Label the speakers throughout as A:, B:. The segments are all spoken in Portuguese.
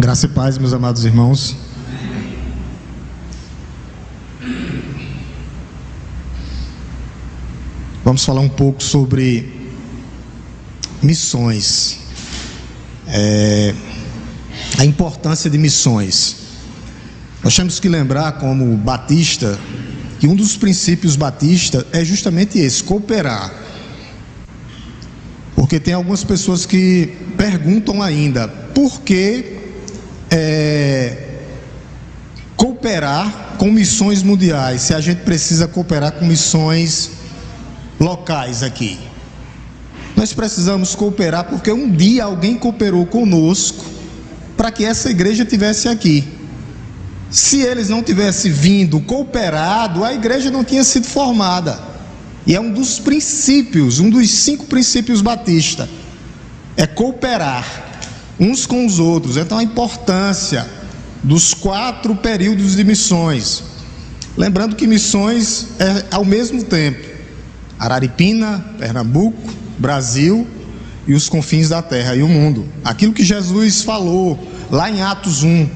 A: Graça e paz, meus amados irmãos. Vamos falar um pouco sobre missões, a importância de missões. Nós temos que lembrar, como batista, que um dos princípios batistas é justamente esse: cooperar. Porque tem algumas pessoas que perguntam ainda por que cooperar com missões mundiais, se a gente precisa cooperar com missões locais aqui. Nós precisamos cooperar porque um dia alguém cooperou conosco para que essa igreja estivesse aqui. Se eles não tivessem vindo, cooperado, a igreja não tinha sido formada. E é um dos princípios, um dos 5 princípios batistas, é cooperar uns com os outros. Então a importância dos 4 períodos de missões, lembrando que missões é ao mesmo tempo Araripina, Pernambuco, Brasil e os confins da terra e o mundo, aquilo que Jesus falou lá em Atos 1.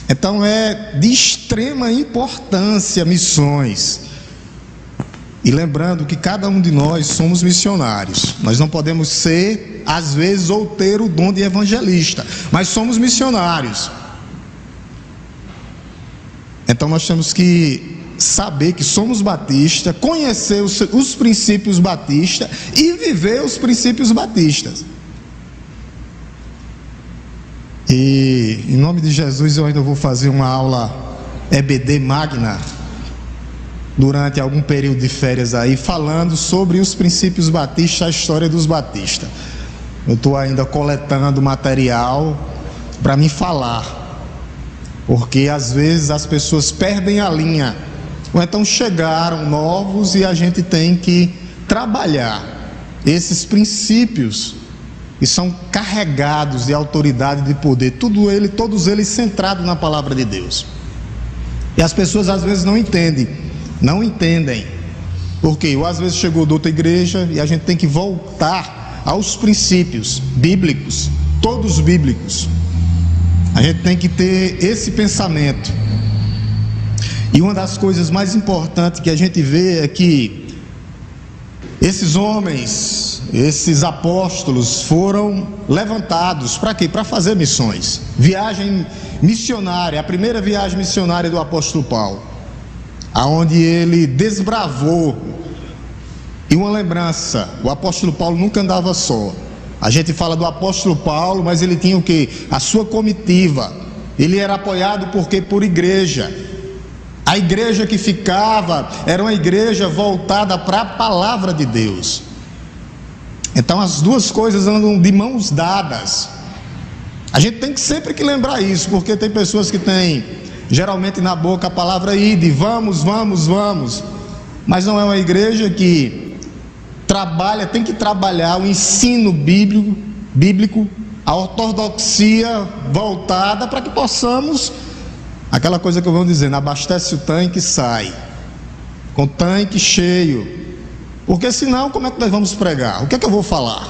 A: Então é de extrema importância missões. E lembrando que cada um de nós somos missionários. Nós não podemos ser, às vezes, ou ter o dom de evangelista, mas somos missionários. Então nós temos que saber que somos batistas, conhecer os princípios batistas e viver os princípios batistas. E em nome de Jesus eu ainda vou fazer uma aula EBD Magna durante algum período de férias aí, falando sobre os princípios batistas, a história dos batistas. Eu estou ainda coletando material para me falar, porque às vezes as pessoas perdem a linha, ou então chegaram novos e a gente tem que trabalhar esses princípios que são carregados de autoridade e de poder, todos eles centrados na palavra de Deus. E as pessoas às vezes não entendem, porque ou às vezes chegou de outra igreja e a gente tem que voltar aos princípios bíblicos, todos bíblicos. A gente tem que ter esse pensamento. E uma das coisas mais importantes que a gente vê é que esses homens, esses apóstolos foram levantados para quê? Para fazer missões. Viagem missionária, a primeira viagem missionária do apóstolo Paulo, aonde ele desbravou. E uma lembrança: o apóstolo Paulo nunca andava só. A gente fala do apóstolo Paulo, mas ele tinha o quê? A sua comitiva. Ele era apoiado por igreja. A igreja que ficava era uma igreja voltada para a palavra de Deus. Então as duas coisas andam de mãos dadas. A gente tem que sempre que lembrar isso, porque tem pessoas que têm geralmente na boca a palavra ide, vamos, mas não é uma igreja que trabalha, tem que trabalhar o ensino bíblico, a ortodoxia voltada para que possamos, aquela coisa que eu vou dizendo, abastece o tanque e sai, com o tanque cheio, porque senão como é que nós vamos pregar? O que é que eu vou falar?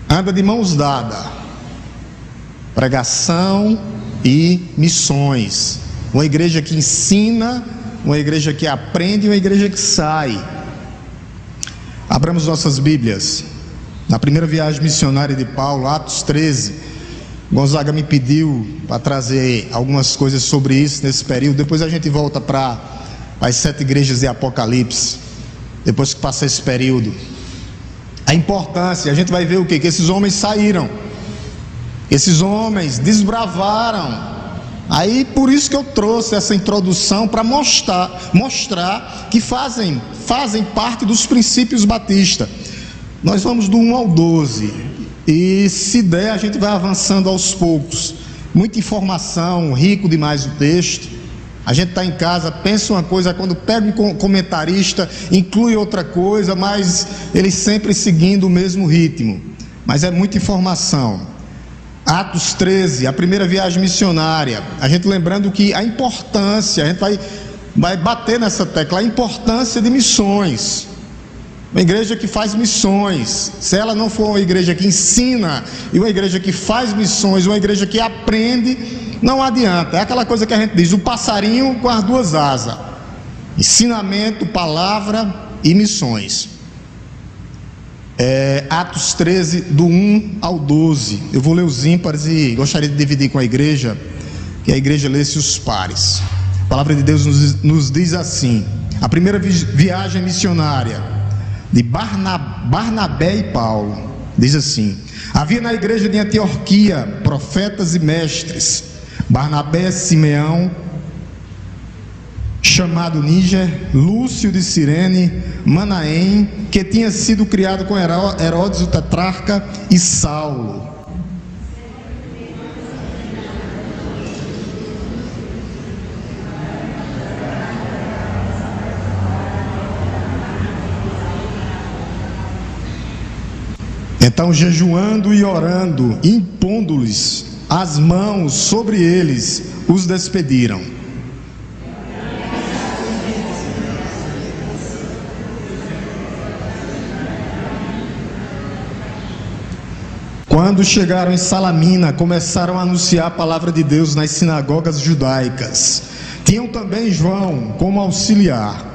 A: Anda de mãos dadas, pregação e missões. Uma igreja que ensina, uma igreja que aprende, uma igreja que sai. Abramos nossas Bíblias na primeira viagem missionária de Paulo, Atos 13. Gonzaga me pediu para trazer algumas coisas sobre isso nesse período. Depois a gente volta para as 7 igrejas de Apocalipse, depois que passa esse período. A importância, a gente vai ver o quê? Que esses homens saíram, esses homens desbravaram. Aí por isso que eu trouxe essa introdução, para mostrar que fazem parte dos princípios batistas. Nós vamos do 1 ao 12, e se der a gente vai avançando aos poucos. Muita informação, rico demais o texto. A gente está em casa, pensa uma coisa, quando pega um comentarista, inclui outra coisa, mas ele sempre seguindo o mesmo ritmo. Mas é muita informação. Atos 13, a primeira viagem missionária. A gente lembrando que a importância, a gente vai bater nessa tecla, a importância de missões. Uma igreja que faz missões. Se ela não for uma igreja que ensina, e uma igreja que faz missões, uma igreja que aprende, não adianta. É aquela coisa que a gente diz, o passarinho com as duas asas: ensinamento, palavra e missões. Atos 13, do 1 ao 12. Eu vou ler os ímpares e gostaria de dividir com a igreja, que a igreja lesse os pares. A palavra de Deus nos diz assim: a primeira viagem missionária de Barnabé e Paulo, diz assim: havia na igreja de Antioquia profetas e mestres, Barnabé, Simeão, chamado Níger, Lúcio de Cirene, Manaém, que tinha sido criado com Herodes o tetrarca, e Saulo. Então, jejuando e orando, impondo-lhes as mãos sobre eles, os despediram. Quando chegaram em Salamina, começaram a anunciar a palavra de Deus nas sinagogas judaicas. Tinham também João como auxiliar.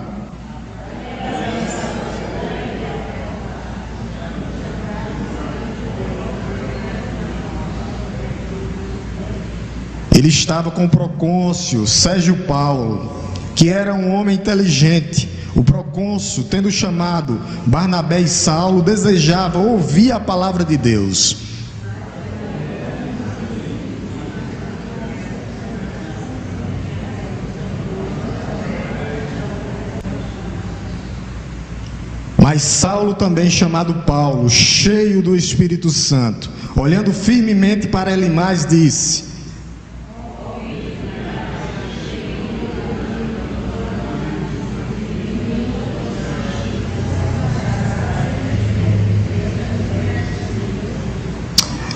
A: Ele estava com Procôncio, Sérgio Paulo, que era um homem inteligente. O procônsul, tendo chamado Barnabé e Saulo, desejava ouvir a palavra de Deus. Mas Saulo, também chamado Paulo, cheio do Espírito Santo, olhando firmemente para Elimás, disse: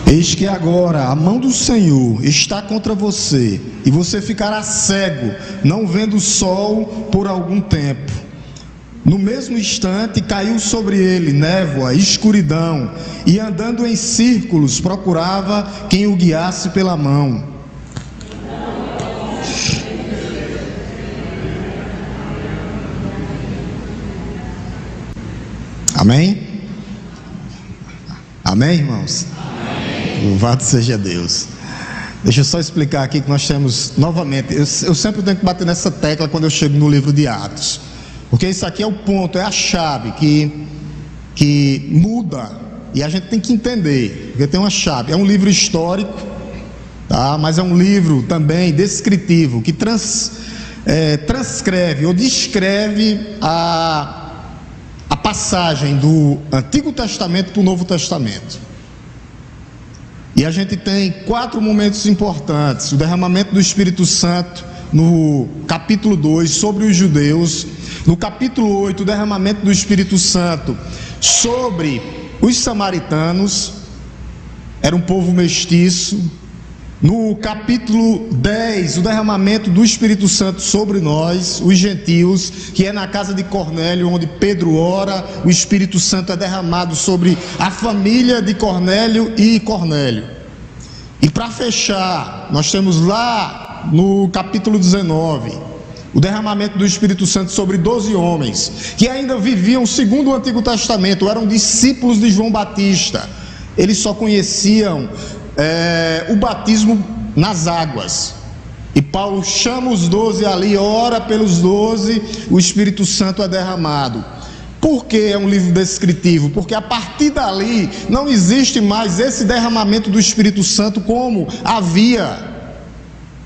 A: eis que agora a mão do Senhor está contra você, e você ficará cego, não vendo o sol por algum tempo. No mesmo instante caiu sobre ele névoa, escuridão, e andando em círculos procurava quem o guiasse pela mão. Amém? Amém, irmãos? Louvado seja Deus. Deixa eu só explicar aqui que nós temos novamente, eu sempre tenho que bater nessa tecla quando eu chego no livro de Atos, porque isso aqui é o ponto, é a chave que muda, e a gente tem que entender, porque tem uma chave. É um livro histórico, tá? Mas é um livro também descritivo, que transcreve ou descreve a passagem do Antigo Testamento para o Novo Testamento. E a gente tem 4 momentos importantes: o derramamento do Espírito Santo no capítulo 2 sobre os judeus, no capítulo 8 o derramamento do Espírito Santo sobre os samaritanos, era um povo mestiço. No capítulo 10 o derramamento do Espírito Santo sobre nós, os gentios, que é na casa de Cornélio, onde Pedro ora, o Espírito Santo é derramado sobre a família de Cornélio e Cornélio. E para fechar, nós temos lá no capítulo 19 o derramamento do Espírito Santo sobre 12 homens que ainda viviam segundo o Antigo Testamento, eram discípulos de João Batista. Eles só conheciam o batismo nas águas, e Paulo chama os 12 ali, ora pelos 12, o Espírito Santo é derramado. Por que é um livro descritivo? Porque a partir dali não existe mais esse derramamento do Espírito Santo como havia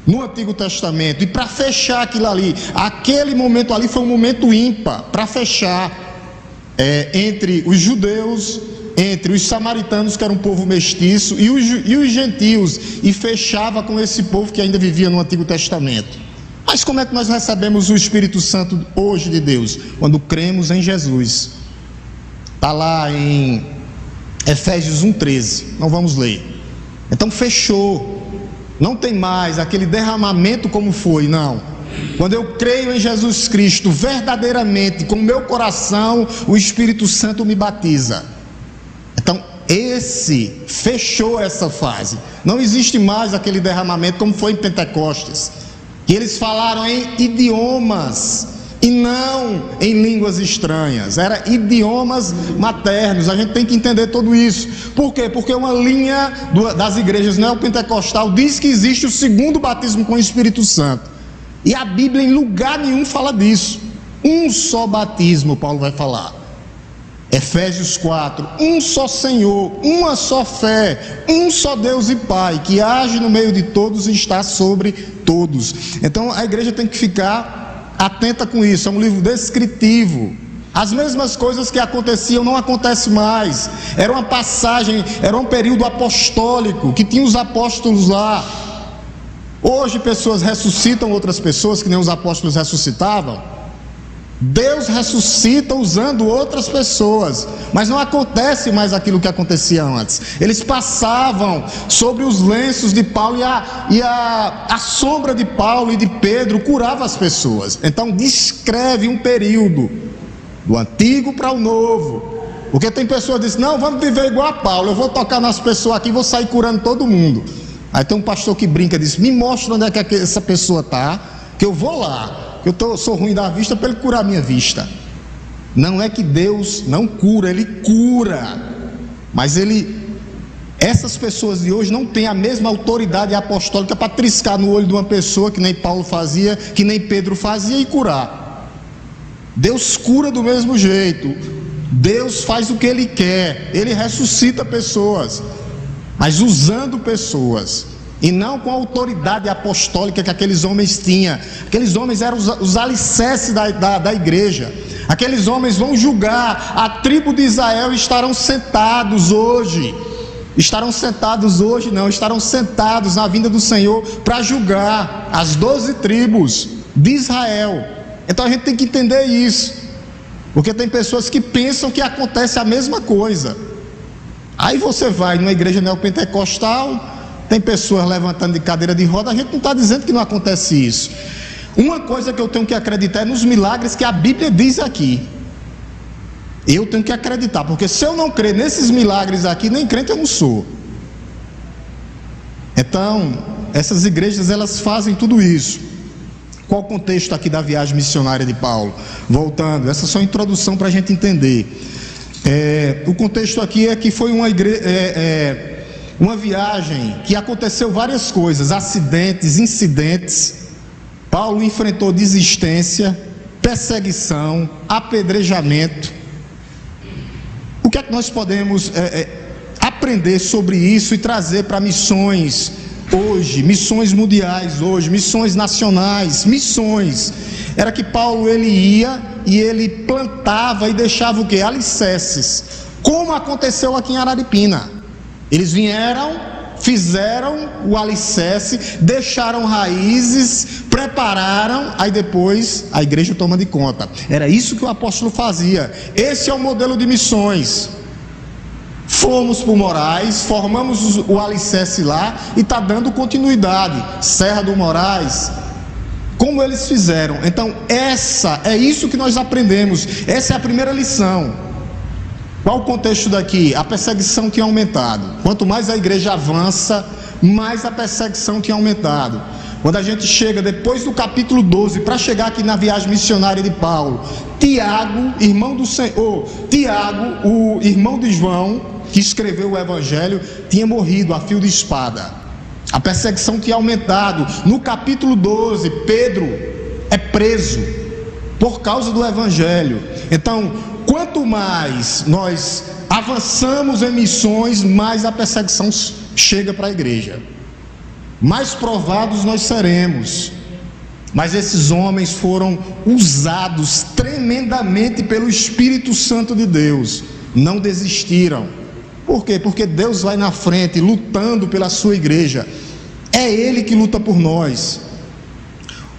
A: no Antigo Testamento. E para fechar aquilo ali, aquele momento ali foi um momento ímpar para fechar entre os judeus, entre os samaritanos, que era um povo mestiço, e os gentios, e fechava com esse povo que ainda vivia no Antigo Testamento. Mas como é que nós recebemos o Espírito Santo hoje de Deus? Quando cremos em Jesus. Está lá em Efésios 1,13, não vamos ler. Então fechou, não tem mais aquele derramamento como foi, não. Quando eu creio em Jesus Cristo verdadeiramente, com o meu coração, o Espírito Santo me batiza. Então, fechou essa fase. Não existe mais aquele derramamento como foi em Pentecostes, que eles falaram em idiomas e não em línguas estranhas. Era idiomas maternos. A gente tem que entender tudo isso. Por quê? Porque uma linha das igrejas neopentecostal diz que existe o segundo batismo com o Espírito Santo. E a Bíblia em lugar nenhum fala disso. Um só batismo, Paulo vai falar. Efésios 4, um só Senhor, uma só fé, um só Deus e Pai, que age no meio de todos e está sobre todos. Então a igreja tem que ficar atenta com isso. É um livro descritivo. As mesmas coisas que aconteciam não acontecem mais. Era uma passagem, era um período apostólico, que tinha os apóstolos lá. Hoje pessoas ressuscitam outras pessoas que nem os apóstolos ressuscitavam. Deus ressuscita usando outras pessoas, mas não acontece mais aquilo que acontecia antes. Eles passavam sobre os lenços de Paulo e a sombra de Paulo e de Pedro curava as pessoas. Então descreve um período do antigo para o novo. Porque tem pessoas que dizem, não, vamos viver igual a Paulo, eu vou tocar nas pessoas aqui e vou sair curando todo mundo. Aí tem um pastor que brinca e diz, me mostra onde é que essa pessoa está, que eu vou lá. Eu sou ruim da vista para ele curar a minha vista. Não é que Deus não cura, Ele cura. Mas essas pessoas de hoje não têm a mesma autoridade apostólica para triscar no olho de uma pessoa, que nem Paulo fazia, que nem Pedro fazia, e curar. Deus cura do mesmo jeito. Deus faz o que Ele quer. Ele ressuscita pessoas, mas usando pessoas, e não com a autoridade apostólica que aqueles homens tinham. Aqueles homens eram os alicerces da igreja. Aqueles homens vão julgar a tribo de Israel e estarão sentados hoje. Estarão sentados na vinda do Senhor para julgar as 12 tribos de Israel. Então a gente tem que entender isso, porque tem pessoas que pensam que acontece a mesma coisa. Aí você vai numa igreja neopentecostal, tem pessoas levantando de cadeira de roda. A gente não está dizendo que não acontece isso. Uma coisa que eu tenho que acreditar é nos milagres que a Bíblia diz aqui. Eu tenho que acreditar, porque se eu não crer nesses milagres aqui, nem crente eu não sou. Então, essas igrejas, elas fazem tudo isso. Qual o contexto aqui da viagem missionária de Paulo? Voltando, essa é só a introdução para a gente entender. O contexto aqui é que foi uma viagem que aconteceu várias coisas, acidentes, incidentes. Paulo enfrentou desistência, perseguição, apedrejamento. O que é que nós podemos aprender sobre isso e trazer para missões hoje, missões mundiais hoje, missões nacionais, missões? Era que Paulo, ele ia e ele plantava e deixava o quê? Alicerces, como aconteceu aqui em Araripina. Eles vieram, fizeram o alicerce, deixaram raízes, prepararam, aí depois a igreja toma de conta. Era isso que o apóstolo fazia. Esse é o modelo de missões. Fomos para o Moraes, formamos o alicerce lá e está dando continuidade. Serra do Moraes, como eles fizeram. Então é isso que nós aprendemos. Essa é a primeira lição. Qual o contexto daqui? A perseguição tinha aumentado. Quanto mais a igreja avança, mais a perseguição tinha aumentado. Quando a gente chega depois do capítulo 12, para chegar aqui na viagem missionária de Paulo, Tiago, irmão do Senhor, Tiago, o irmão de João, que escreveu o evangelho, tinha morrido a fio de espada. A perseguição tinha aumentado. No capítulo 12, Pedro é preso por causa do evangelho. Então, quanto mais nós avançamos em missões, mais a perseguição chega para a igreja, mais provados nós seremos. Mas esses homens foram usados tremendamente pelo Espírito Santo de Deus, não desistiram. Por quê? Porque Deus vai na frente, lutando pela sua igreja. É Ele que luta por nós.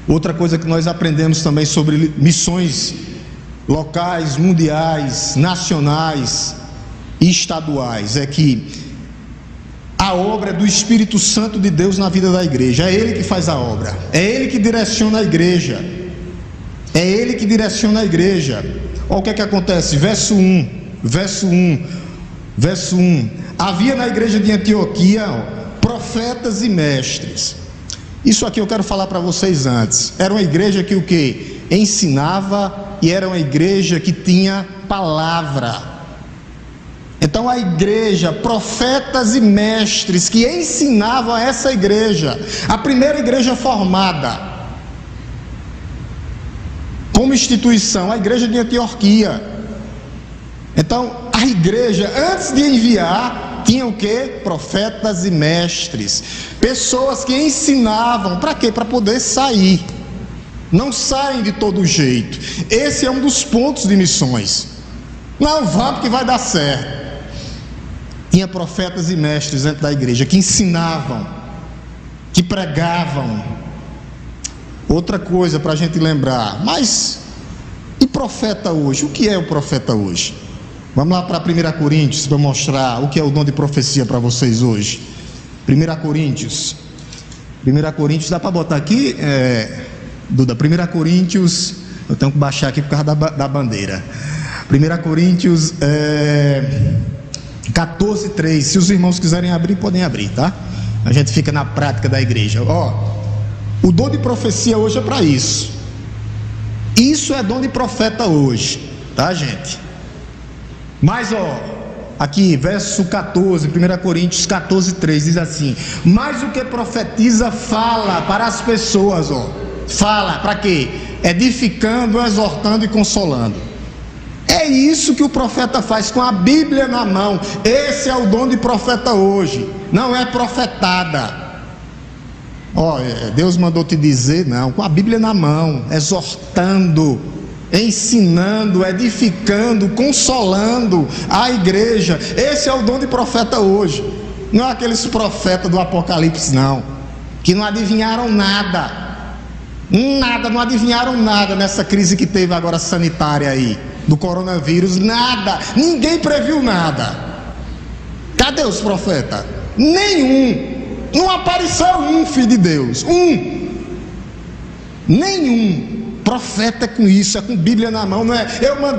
A: Outra coisa que nós aprendemos também sobre missões locais, mundiais, nacionais e estaduais é que A obra é do Espírito Santo de Deus na vida da igreja. É Ele que faz a obra, é Ele que direciona a igreja, é Ele que direciona a igreja. Olha o que é que acontece, verso 1. Havia na igreja de Antioquia profetas e mestres. Isso aqui eu quero falar para vocês antes. Era uma igreja que o quê? Ensinava, e era uma igreja que tinha palavra. Então a igreja, profetas e mestres que ensinavam a essa igreja, a primeira igreja formada como instituição, a igreja de Antioquia. Então a igreja, antes de enviar, tinha o quê? Profetas e mestres, pessoas que ensinavam. Para quê? Para poder sair. Não saem de todo jeito. Esse é um dos pontos de missões. Não vá porque vai dar certo. Tinha profetas e mestres dentro da igreja que ensinavam, que pregavam. Outra coisa para a gente lembrar, mas e profeta hoje? O que é o profeta hoje? Vamos lá para 1 Coríntios para mostrar o que é o dom de profecia para vocês hoje. 1 Coríntios, dá para botar aqui, Duda? 1 Coríntios, eu tenho que baixar aqui por causa da bandeira. 1 Coríntios 14:3. Se os irmãos quiserem abrir, podem abrir, tá? A gente fica na prática da igreja. O dom de profecia hoje é para isso. Isso é dom de profeta hoje, tá, gente? Mas aqui, verso 14, 1 Coríntios 14:3 diz assim: mas o que profetiza fala para as pessoas, fala para quê? Edificando, exortando e consolando. É isso que o profeta faz com a Bíblia na mão. Esse é o dom de profeta hoje. Não é profetada. Deus mandou te dizer, não, com a Bíblia na mão, exortando, ensinando, edificando, consolando a igreja. Esse é o dom de profeta hoje. Não é aqueles profetas do Apocalipse, não, que não adivinharam nada, não adivinharam nada nessa crise que teve agora sanitária aí, do coronavírus, nada, ninguém previu nada. Cadê os profetas? Nenhum. Não apareceu um filho de Deus, nenhum. Profeta é com isso, é com Bíblia na mão, não é?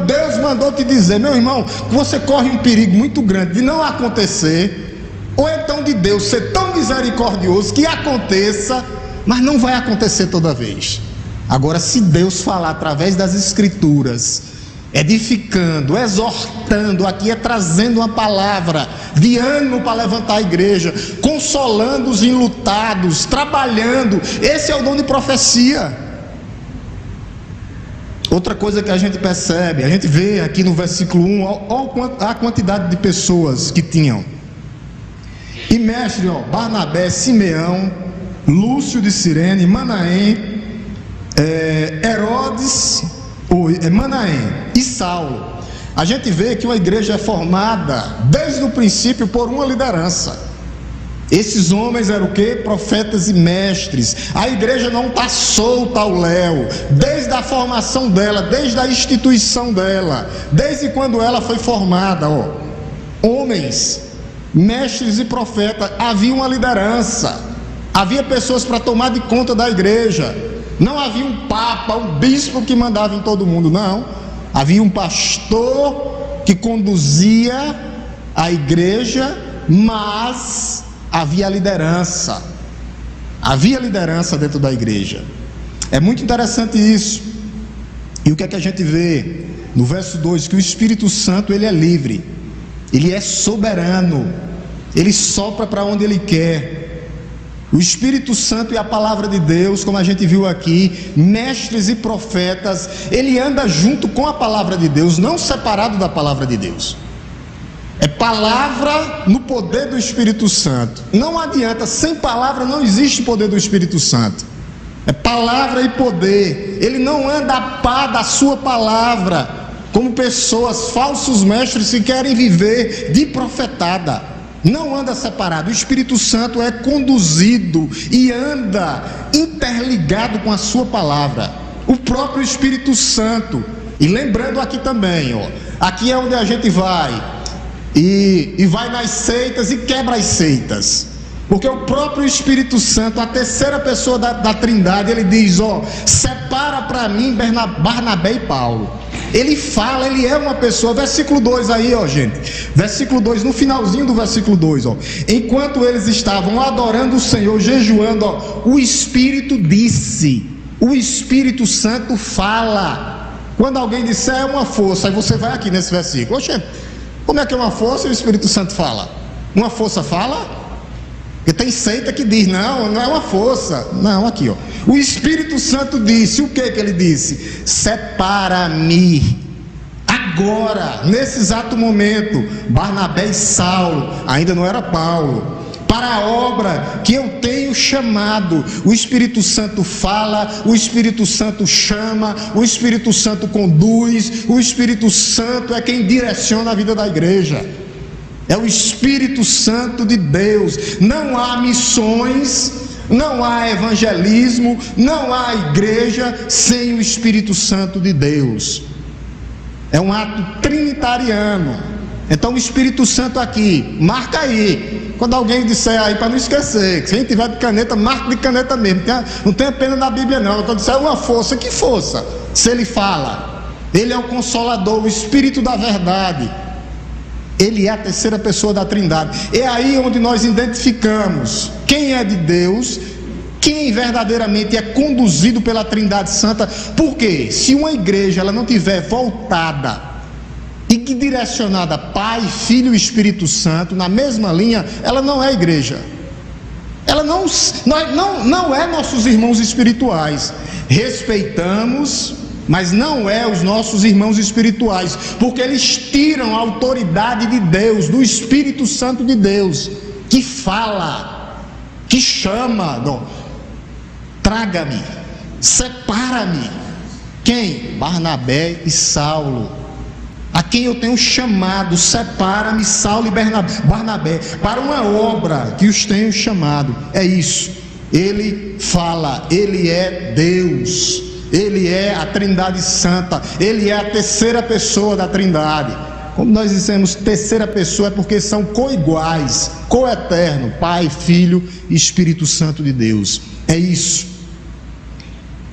A: Deus mandou te dizer, meu irmão, que você corre um perigo muito grande de não acontecer, ou então de Deus ser tão misericordioso que aconteça, mas não vai acontecer toda vez. Agora, se Deus falar através das Escrituras, edificando, exortando, aqui é trazendo uma palavra de ânimo para levantar a igreja, consolando os enlutados, trabalhando, esse é o dom de profecia. Outra coisa que a gente percebe, a gente vê aqui no versículo 1, a quantidade de pessoas que tinham. E mestre, Barnabé, Simeão, Lúcio de Cirene, Manaém, Herodes, Manaém e Saulo. A gente vê que uma igreja é formada desde o princípio por uma liderança. Esses homens eram o quê? Profetas e mestres. A igreja não está solta ao léu, desde a formação dela, desde a instituição dela, desde quando ela foi formada. Homens, mestres e profetas, havia uma liderança, havia pessoas para tomar de conta da igreja. Não havia um papa, um bispo que mandava em todo mundo, não. Havia um pastor que conduzia a igreja, mas havia liderança. Havia liderança dentro da igreja. É muito interessante isso. E o que é que a gente vê? No verso 2, que o Espírito Santo, ele é livre. Ele é soberano. Ele sopra para onde ele quer. O Espírito Santo e a palavra de Deus, como a gente viu aqui, mestres e profetas, ele anda junto com a palavra de Deus, não separado da palavra de Deus. É palavra no poder do Espírito Santo. Não adianta, sem palavra não existe poder do Espírito Santo. É palavra e poder. Ele não anda a par da sua palavra, como pessoas, falsos mestres que querem viver de profetada. Não anda separado. O Espírito Santo é conduzido e anda interligado com a sua palavra. O próprio Espírito Santo. E lembrando aqui também, aqui é onde a gente vai e vai nas seitas e quebra as seitas. Porque o próprio Espírito Santo, a terceira pessoa da Trindade, ele diz: ó, separa para mim Barnabé e Paulo. Ele fala, ele é uma pessoa. Versículo 2 aí, ó, gente. Versículo 2, no finalzinho do versículo 2, ó. Enquanto eles estavam adorando o Senhor, jejuando, ó, o Espírito disse. O Espírito Santo fala. Quando alguém disser é uma força, aí você vai aqui nesse versículo. Oxe, como é que é uma força e o Espírito Santo fala? Uma força fala? Porque tem seita que diz, não é uma força. Não, aqui, ó. O Espírito Santo disse, o que ele disse? Separa-me. Agora, nesse exato momento, Barnabé e Saulo, ainda não era Paulo, para a obra que eu tenho chamado. O Espírito Santo fala, o Espírito Santo chama, o Espírito Santo conduz, o Espírito Santo é quem direciona a vida da igreja. É o Espírito Santo de Deus. Não há missões, não há evangelismo, não há igreja sem o Espírito Santo de Deus. É um ato trinitariano. Então o Espírito Santo aqui, marca aí. Quando alguém disser aí, para não esquecer, que se a gente tiver de caneta, marca de caneta mesmo. Não tem pena na Bíblia não. Quando disser uma força, que força? Se ele fala, ele é o Consolador, o Espírito da verdade. Ele é a terceira pessoa da Trindade. É aí onde nós identificamos quem é de Deus, quem verdadeiramente é conduzido pela Trindade Santa. Porque se uma igreja ela não tiver voltada e que direcionada Pai, Filho e Espírito Santo na mesma linha, ela não é igreja. Ela não é nossos irmãos espirituais. Respeitamos, mas não é os nossos irmãos espirituais, porque eles tiram a autoridade de Deus, do Espírito Santo de Deus, que fala, que chama, traga-me, separa-me. Quem? Barnabé e Saulo, a quem eu tenho chamado. Separa-me, Saulo e Barnabé, para uma obra que os tenho chamado. É isso, ele fala, ele é Deus. Ele é a Trindade Santa, ele é a terceira pessoa da Trindade. Como nós dissemos, terceira pessoa é porque são coiguais, coeterno, Pai, Filho e Espírito Santo de Deus. É isso.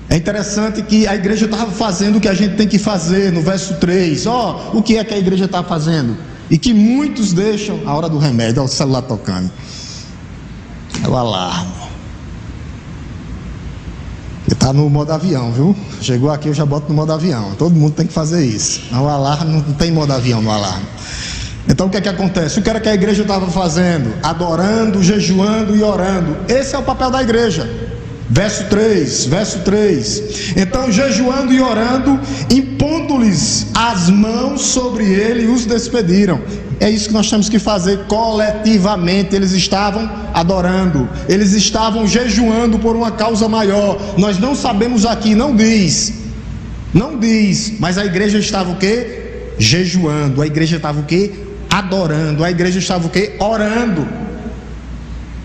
A: É interessante que a igreja estava fazendo o que a gente tem que fazer no verso 3. Ó, o que é que a igreja está fazendo? E que muitos deixam a hora do remédio. Olha o celular tocando. É o alarme. Está no modo avião, viu? Chegou aqui, eu já boto no modo avião. Todo mundo tem que fazer isso. O alarme não tem modo avião no alarme. Então o que é que acontece? O que era que a igreja estava fazendo? Adorando, jejuando e orando. Esse é o papel da igreja. Verso 3. Então, jejuando e orando, impondo-lhes as mãos sobre ele, os despediram. É isso que nós temos que fazer coletivamente. Eles estavam adorando, eles estavam jejuando por uma causa maior. Nós não sabemos aqui, não diz, mas a igreja estava o quê? Jejuando. A igreja estava o quê? Adorando. A igreja estava o quê? Orando.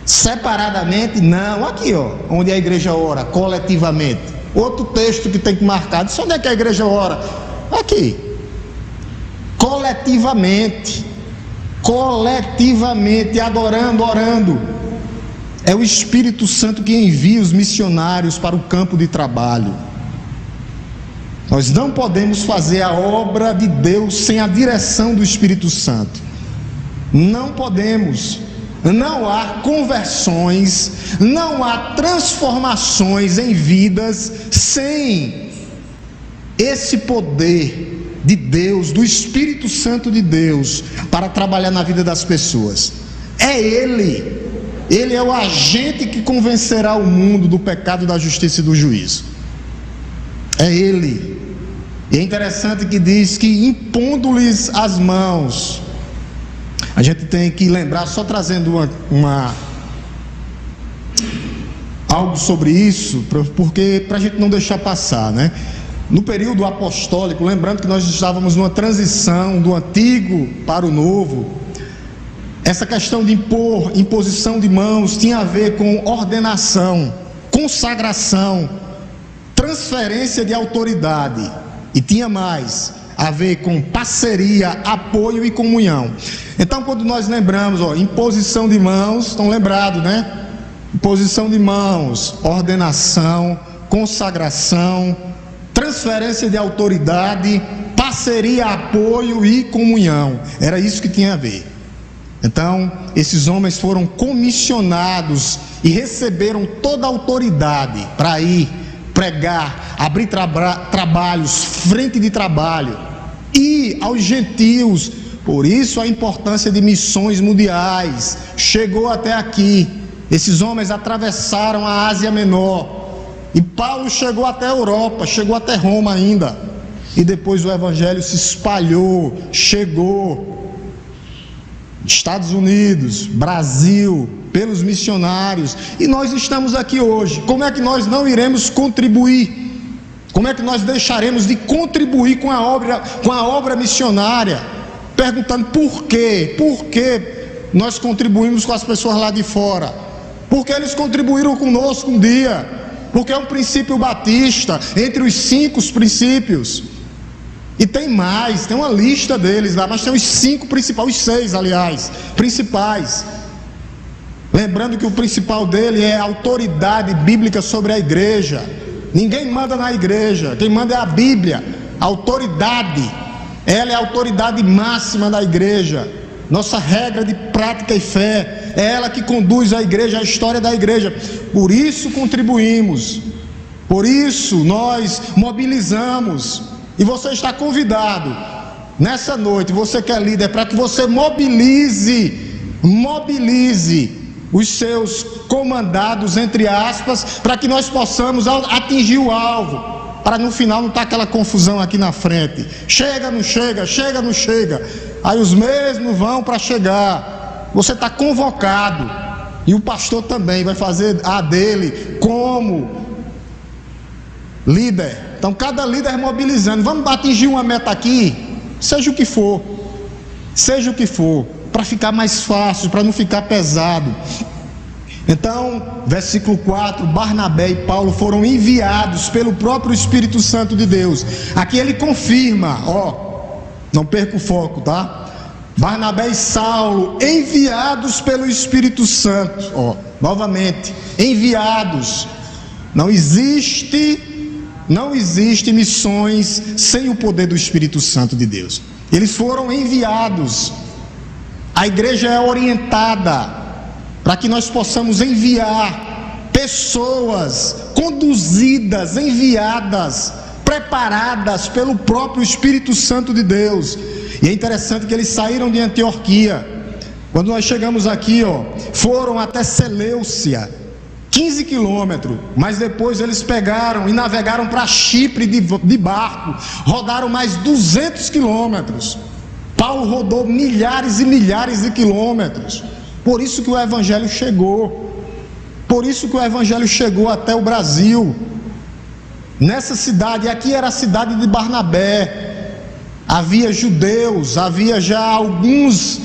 A: Separadamente, não. Aqui, ó, onde a igreja ora, coletivamente. Outro texto que tem que marcar. Onde é que a igreja ora? Aqui. Coletivamente, adorando, orando. É o Espírito Santo que envia os missionários para o campo de trabalho. Nós não podemos fazer a obra de Deus sem a direção do Espírito Santo. Não podemos. Não há conversões, não há transformações em vidas sem esse poder de Deus, do Espírito Santo de Deus, para trabalhar na vida das pessoas. É Ele é o agente que convencerá o mundo do pecado, da justiça e do juízo. É Ele. E é interessante que diz que impondo-lhes as mãos. A gente tem que lembrar, só trazendo algo sobre isso, porque para a gente não deixar passar, né? No período apostólico, lembrando que nós estávamos numa transição do antigo para o novo, essa questão de imposição de mãos tinha a ver com ordenação, consagração, transferência de autoridade, e tinha mais, a ver com parceria, apoio e comunhão. Então, quando nós lembramos, imposição de mãos, estão lembrados, né? Imposição de mãos, ordenação, consagração, transferência de autoridade, parceria, apoio e comunhão. Era isso que tinha a ver. Então, esses homens foram comissionados e receberam toda a autoridade para ir pregar, abrir trabalhos, frente de trabalho, e aos gentios. Por isso a importância de missões mundiais. Chegou até aqui. Esses homens atravessaram a Ásia Menor, e Paulo chegou até a Europa, chegou até Roma ainda, e depois o evangelho se espalhou, chegou Estados Unidos, Brasil, pelos missionários, e nós estamos aqui hoje. Como é que nós não iremos contribuir? Como é que nós deixaremos de contribuir com a obra missionária? Perguntando por quê? Por que nós contribuímos com as pessoas lá de fora? Porque eles contribuíram conosco um dia, porque é um princípio batista, entre os 5 princípios, e tem mais, tem uma lista deles lá, mas tem os 5 principais, os 6 aliás, principais. Lembrando que o principal dele é a autoridade bíblica sobre a igreja. Ninguém manda na igreja, quem manda é a Bíblia, a autoridade, ela é a autoridade máxima da igreja. Nossa regra de prática e fé, é ela que conduz a igreja, a história da igreja. Por isso contribuímos, por isso nós mobilizamos. E você está convidado nessa noite, você que é líder, para que você mobilize os seus comandados, entre aspas, para que nós possamos atingir o alvo. Para no final não estar aquela confusão aqui na frente. Chega, não chega, chega, não chega. Aí os mesmos vão para chegar. Você está convocado. E o pastor também vai fazer a dele como líder. Então cada líder mobilizando. Vamos atingir uma meta aqui. Seja o que for. Seja o que for. Para ficar mais fácil, para não ficar pesado. Então, versículo 4, Barnabé e Paulo foram enviados pelo próprio Espírito Santo de Deus. Aqui ele confirma, não perca o foco, tá? Barnabé e Saulo, enviados pelo Espírito Santo, novamente, enviados. Não existe missões sem o poder do Espírito Santo de Deus. Eles foram enviados. A igreja é orientada para que nós possamos enviar pessoas conduzidas, enviadas, preparadas pelo próprio Espírito Santo de Deus. E é interessante que eles saíram de Antioquia. Quando nós chegamos aqui, foram até Seleucia, 15 quilômetros, mas depois eles pegaram e navegaram para Chipre de barco, rodaram mais 200 quilômetros. Paulo rodou milhares e milhares de quilômetros. Por isso que o evangelho chegou. Por isso que o evangelho chegou até o Brasil. Nessa cidade, aqui era a cidade de Barnabé. Havia judeus, havia já alguns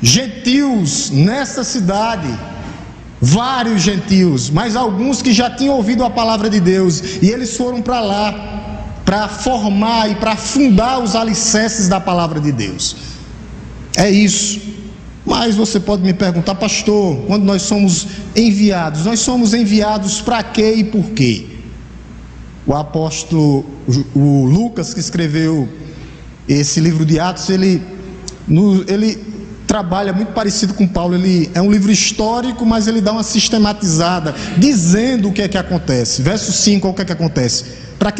A: gentios nessa cidade. Vários gentios, mas alguns que já tinham ouvido a palavra de Deus. E eles foram para lá, para formar e para fundar os alicerces da palavra de Deus. É isso. Mas você pode me perguntar, pastor, quando nós somos enviados para quê e por quê? O apóstolo, o Lucas, que escreveu esse livro de Atos, ele trabalha muito parecido com Paulo. Ele é um livro histórico, mas ele dá uma sistematizada, dizendo o que é que acontece. Verso 5, o que é que acontece? Para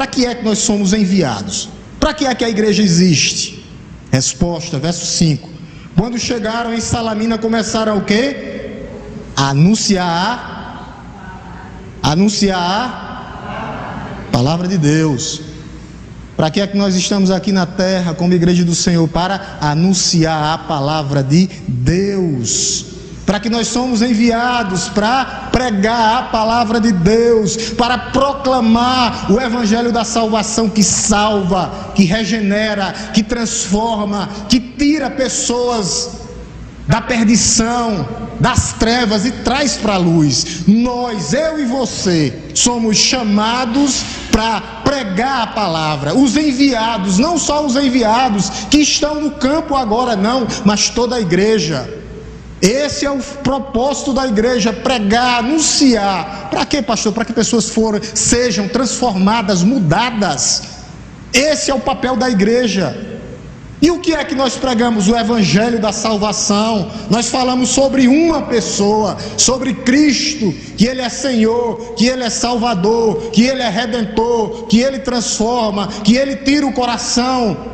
A: que é que nós somos enviados? Para que é que a igreja existe? Resposta, verso 5. Quando chegaram em Salamina, começaram o quê? A anunciar a palavra de Deus. Para que é que nós estamos aqui na terra como igreja do Senhor? Para anunciar a palavra de Deus. Para que nós somos enviados para pregar a palavra de Deus, para proclamar o evangelho da salvação que salva, que regenera, que transforma, que tira pessoas da perdição, das trevas e traz para a luz. Nós, eu e você, somos chamados para pregar a palavra. Os enviados, não só os enviados que estão no campo agora, não, mas toda a igreja. Esse é o propósito da igreja, pregar, anunciar. Para quê, pastor? Para que pessoas sejam transformadas, mudadas. Esse é o papel da igreja. E o que é que nós pregamos? O evangelho da salvação. Nós falamos sobre uma pessoa, sobre Cristo, que Ele é Senhor, que Ele é Salvador, que Ele é Redentor, que Ele transforma, que Ele tira o coração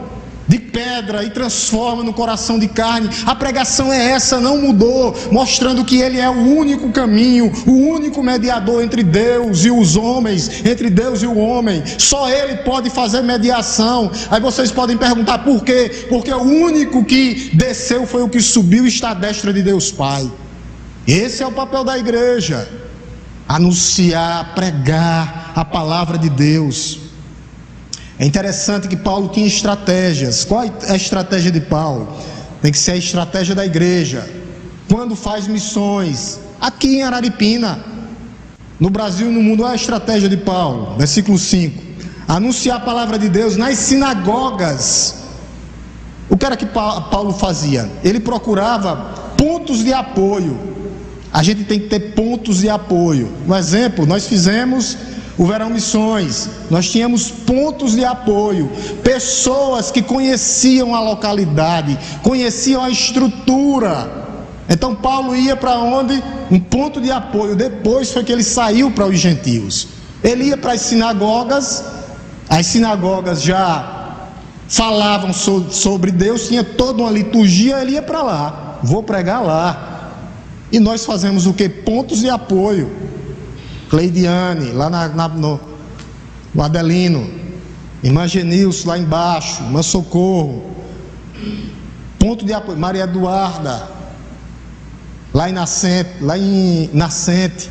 A: de pedra e transforma no coração de carne. A pregação é essa, não mudou, mostrando que Ele é o único caminho, o único mediador entre Deus e os homens, entre Deus e o homem. Só Ele pode fazer mediação. Aí vocês podem perguntar por quê? Porque o único que desceu foi o que subiu e está à destra de Deus Pai. Esse é o papel da igreja: anunciar, pregar a palavra de Deus. É interessante que Paulo tinha estratégias. Qual é a estratégia de Paulo? Tem que ser a estratégia da igreja. Quando faz missões, aqui em Araripina, no Brasil e no mundo, qual é a estratégia de Paulo? Versículo 5: anunciar a palavra de Deus nas sinagogas. O que era que Paulo fazia? Ele procurava pontos de apoio. A gente tem que ter pontos de apoio. Um exemplo, nós fizemos o Verão Missões, nós tínhamos pontos de apoio, pessoas que conheciam a localidade, conheciam a estrutura. Então Paulo ia para onde? Um ponto de apoio. Depois foi que ele saiu para os gentios. Ele ia para as sinagogas já falavam sobre Deus, tinha toda uma liturgia, ele ia para lá, vou pregar lá. E nós fazemos o que? Pontos de apoio. Cleidiane, lá no Adelino, irmã Genilson lá embaixo, irmã Socorro, ponto de apoio, Maria Eduarda, lá em Nascente,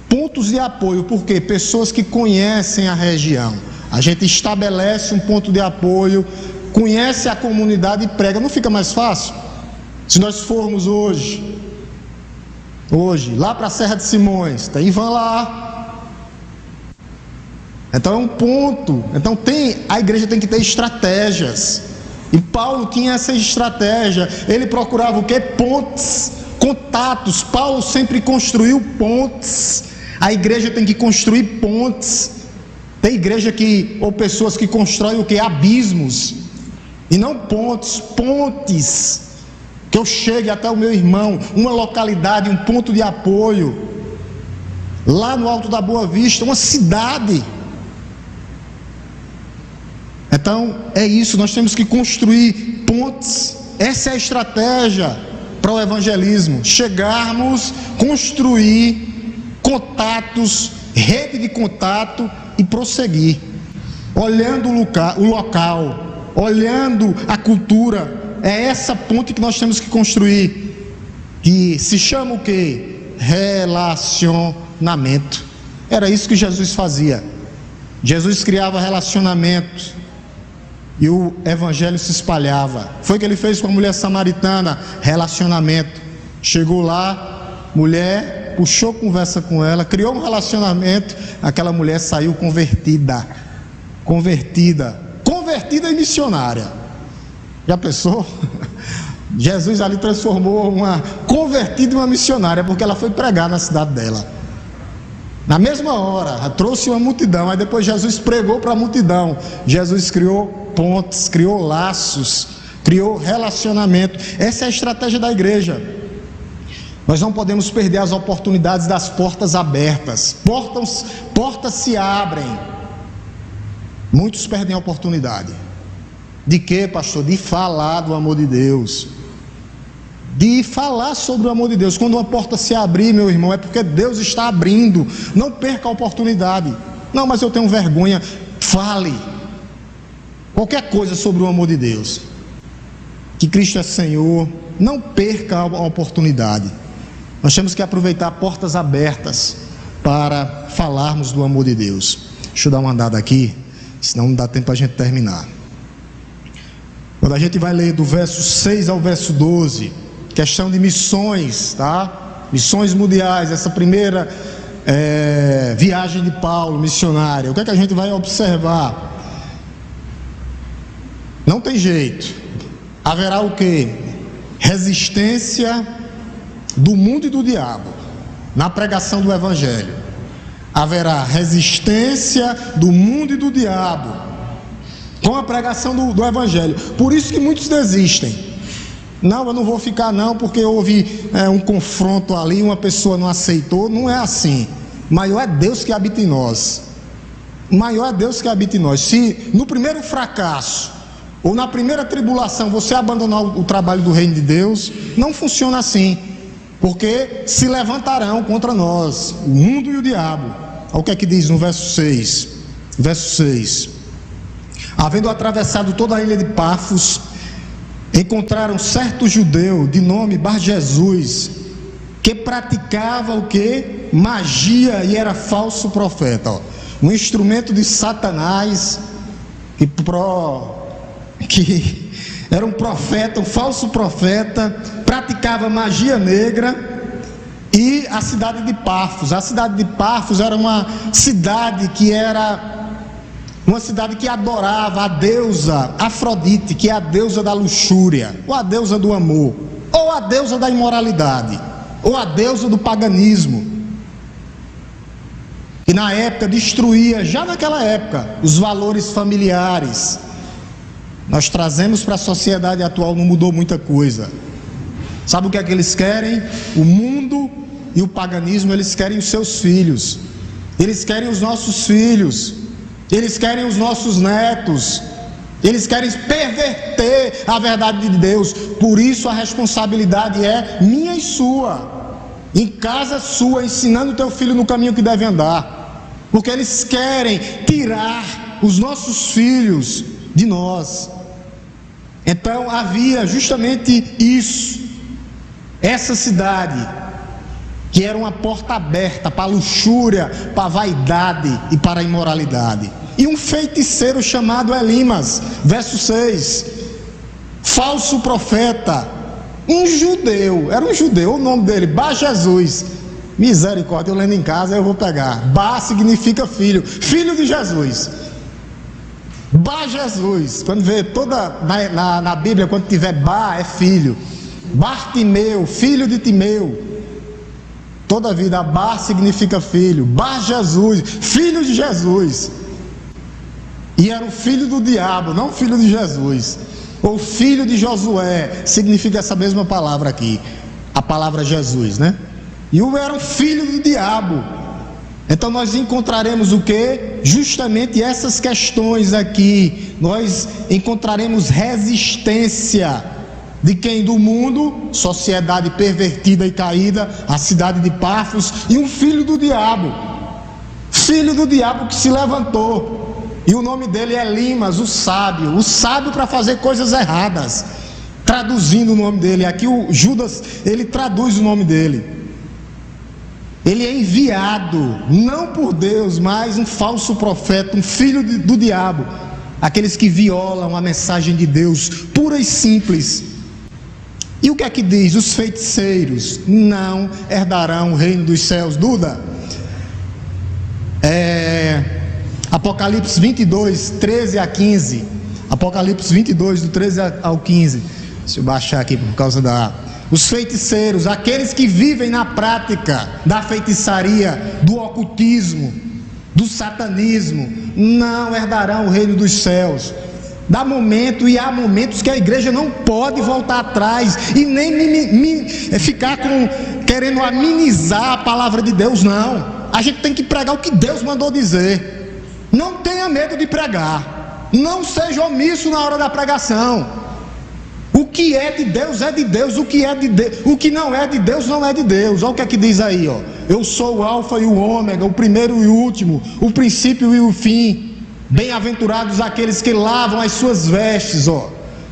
A: pontos de apoio, porque pessoas que conhecem a região. A gente estabelece um ponto de apoio, conhece a comunidade e prega. Não fica mais fácil? Se nós formos hoje lá para a Serra de Simões, tem van lá. Então é um ponto. Então a igreja tem que ter estratégias. E Paulo tinha essa estratégia. Ele procurava o que? Pontes, contatos. Paulo sempre construiu pontes. A igreja tem que construir pontes. Tem igreja ou pessoas que constroem o que? Abismos. E não pontes. Que eu chegue até o meu irmão, uma localidade, um ponto de apoio, lá no Alto da Boa Vista, uma cidade. Então é isso, nós temos que construir pontes. Essa é a estratégia para o evangelismo: chegarmos, construir contatos, rede de contato e prosseguir, olhando o local, olhando a cultura. É essa ponte que nós temos que construir, que se chama o quê? Relacionamento. Era isso que Jesus fazia. Jesus criava relacionamentos e o evangelho se espalhava. Foi o que ele fez com a mulher samaritana: relacionamento. Chegou lá, mulher, puxou conversa com ela, criou um relacionamento. Aquela mulher saiu convertida e missionária. Já pensou? Jesus ali transformou uma convertida em uma missionária, porque ela foi pregar na cidade dela. Na mesma hora, trouxe uma multidão. Aí depois Jesus pregou para a multidão. Jesus criou pontes, criou laços, criou relacionamento. Essa é a estratégia da igreja. Nós não podemos perder as oportunidades das portas abertas. Portas se abrem. Muitos perdem a oportunidade. De quê, pastor? De falar do amor de Deus. De falar sobre o amor de Deus. Quando uma porta se abrir, meu irmão, é porque Deus está abrindo. Não perca a oportunidade. Não, mas eu tenho vergonha. Fale qualquer coisa sobre o amor de Deus, que Cristo é Senhor. Não perca a oportunidade. Nós temos que aproveitar portas abertas para falarmos do amor de Deus. Deixa eu dar uma andada aqui, senão não dá tempo para a gente terminar. Quando a gente vai ler do verso 6 ao verso 12, questão de missões, tá? Missões mundiais, essa primeira viagem de Paulo, missionária, o que é que a gente vai observar? Não tem jeito. Haverá o quê? Resistência do mundo e do diabo na pregação do Evangelho. Haverá resistência do mundo e do diabo com a pregação do Evangelho. Por isso que muitos desistem. Não, eu não vou ficar não, porque houve um confronto ali, uma pessoa não aceitou. Não é assim. Maior é Deus que habita em nós. Maior é Deus que habita em nós. Se no primeiro fracasso ou na primeira tribulação você abandonar o trabalho do reino de Deus, não funciona assim, porque se levantarão contra nós, o mundo e o diabo. Olha o que é que diz no verso 6. Verso 6. Havendo atravessado toda a ilha de Pafos, encontraram certo judeu de nome Bar-Jesus, que praticava o que? Magia, e era falso profeta. Um instrumento de Satanás, que era um profeta, um falso profeta, praticava magia negra. E a cidade de Pafos. A cidade de Pafos era uma cidade que adorava a deusa Afrodite, que é a deusa da luxúria, ou a deusa do amor, ou a deusa da imoralidade, ou a deusa do paganismo. E na época destruía, já naquela época, os valores familiares. Nós trazemos para a sociedade atual, não mudou muita coisa. Sabe o que é que eles querem? O mundo e o paganismo, eles querem os seus filhos. Eles querem os nossos filhos. Eles querem os nossos netos. Eles querem perverter a verdade de Deus. Por isso a responsabilidade é minha e sua. Em casa sua, ensinando o teu filho no caminho que deve andar. Porque eles querem tirar os nossos filhos de nós. Então havia justamente isso. Essa cidade, que era uma porta aberta para a luxúria, para a vaidade e para a imoralidade. E um feiticeiro chamado Elimas, verso 6, falso profeta, um judeu, era um judeu, o nome dele, Bar-Jesus. Misericórdia, eu lendo em casa, eu vou pegar. Bar significa filho, filho de Jesus. Bar-Jesus, quando vê toda na Bíblia, quando tiver Bar, é filho. Bartimeu, filho de Timeu. Toda a vida, Bar significa filho. Bar-Jesus, filho de Jesus. E era o filho do diabo, não filho de Jesus. Ou filho de Josué, significa essa mesma palavra aqui, a palavra Jesus, né? E era um filho do diabo. Então nós encontraremos o que? Justamente essas questões aqui. Nós encontraremos resistência de quem? Do mundo, sociedade pervertida e caída, a cidade de Pafos, e um filho do diabo que se levantou. E o nome dele é Elimas, o sábio para fazer coisas erradas. Traduzindo o nome dele, aqui o Judas, ele traduz o nome dele. Ele é enviado, não por Deus, mas um falso profeta, um filho do diabo. Aqueles que violam a mensagem de Deus, pura e simples. E o que é que diz? Os feiticeiros não herdarão o reino dos céus. Duda, Apocalipse 22, 13 a 15. Apocalipse 22, do 13 ao 15. Deixa eu baixar aqui por causa da... Os feiticeiros, aqueles que vivem na prática da feitiçaria, do ocultismo, do satanismo, não herdarão o reino dos céus. Dá momento, e há momentos que a igreja não pode voltar atrás e nem ficar querendo amenizar a palavra de Deus, não. A gente tem que pregar o que Deus mandou dizer. Não tenha medo de pregar. Não seja omisso na hora da pregação. O que é de Deus é de Deus, o que não é de Deus não é de Deus. Olha o que é que diz aí, ó. Eu sou o alfa e o ômega, o primeiro e o último, o princípio e o fim. Bem-aventurados aqueles que lavam as suas vestes, ó,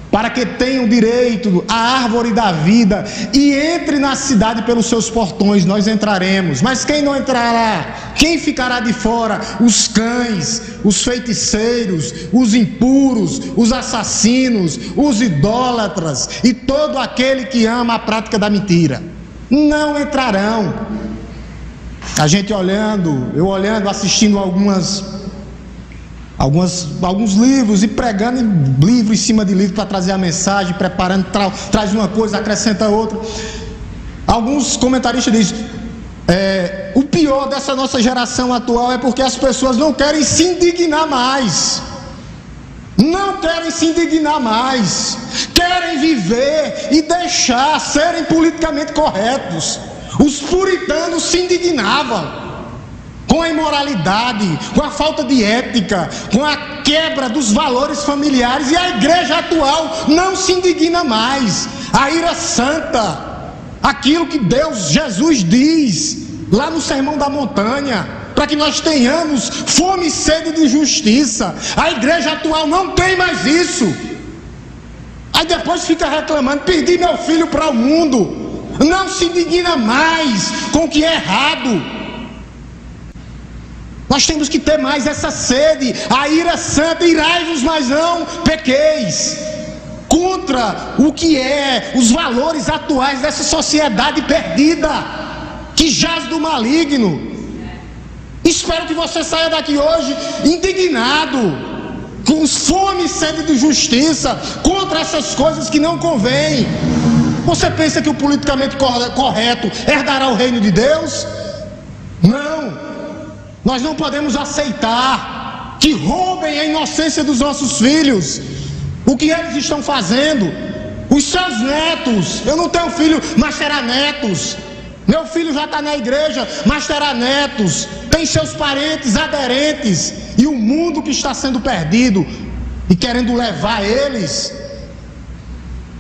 A: para que tenham direito à árvore da vida e entre na cidade pelos seus portões. Nós entraremos, mas quem não entrará? Quem ficará de fora? Os cães, os feiticeiros, os impuros, os assassinos, os idólatras e todo aquele que ama a prática da mentira. Não entrarão. A gente eu olhando, assistindo alguns livros e pregando livro em cima de livro para trazer a mensagem, preparando, traz uma coisa, acrescenta outra. Alguns comentaristas dizem, o pior dessa nossa geração atual é porque as pessoas não querem se indignar mais. Não querem se indignar mais. Querem viver e deixar serem politicamente corretos. Os puritanos se indignavam com a imoralidade, com a falta de ética, com a quebra dos valores familiares, e a igreja atual não se indigna mais. A ira santa, aquilo que Jesus diz lá no Sermão da Montanha, para que nós tenhamos fome e sede de justiça. A igreja atual não tem mais isso. Aí depois fica reclamando, perdi meu filho para o mundo. Não se indigna mais com o que é errado. Nós temos que ter mais essa sede, a ira santa, irai-vos, mas não pequeis, contra o que é os valores atuais dessa sociedade perdida, que jaz do maligno. Espero que você saia daqui hoje indignado, com fome e sede de justiça, contra essas coisas que não convêm. Você pensa que o politicamente correto herdará o reino de Deus? Não. Nós não podemos aceitar que roubem a inocência dos nossos filhos. O que eles estão fazendo? Os seus netos. Eu não tenho filho, mas terá netos. Meu filho já está na igreja, mas terá netos. Tem seus parentes aderentes. E o mundo que está sendo perdido e querendo levar eles.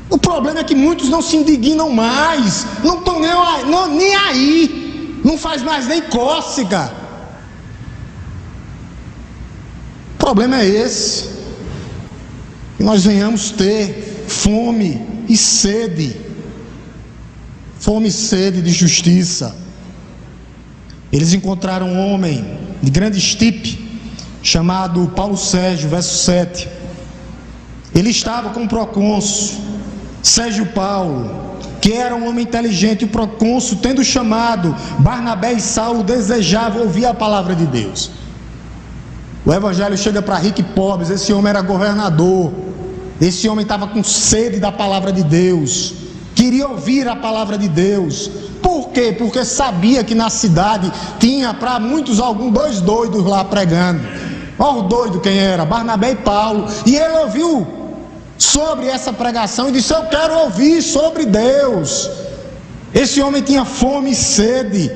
A: O problema é que muitos não se indignam mais, não estão nem aí, não faz mais nem cócega. O problema é esse, que nós venhamos ter fome e sede de justiça. Eles encontraram um homem de grande estipe, chamado Paulo Sérgio, verso 7. Ele estava com o procônsul Sérgio Paulo, que era um homem inteligente. O procônsul, tendo chamado Barnabé e Saulo, desejava ouvir a palavra de Deus. O evangelho chega para ricos e pobres. Esse homem era governador, esse homem estava com sede da palavra de Deus, queria ouvir a palavra de Deus. Por quê? Porque sabia que na cidade tinha para muitos dois doidos lá pregando. Olha o doido quem era, Barnabé e Paulo. E ele ouviu sobre essa pregação e disse: eu quero ouvir sobre Deus. Esse homem tinha fome e sede,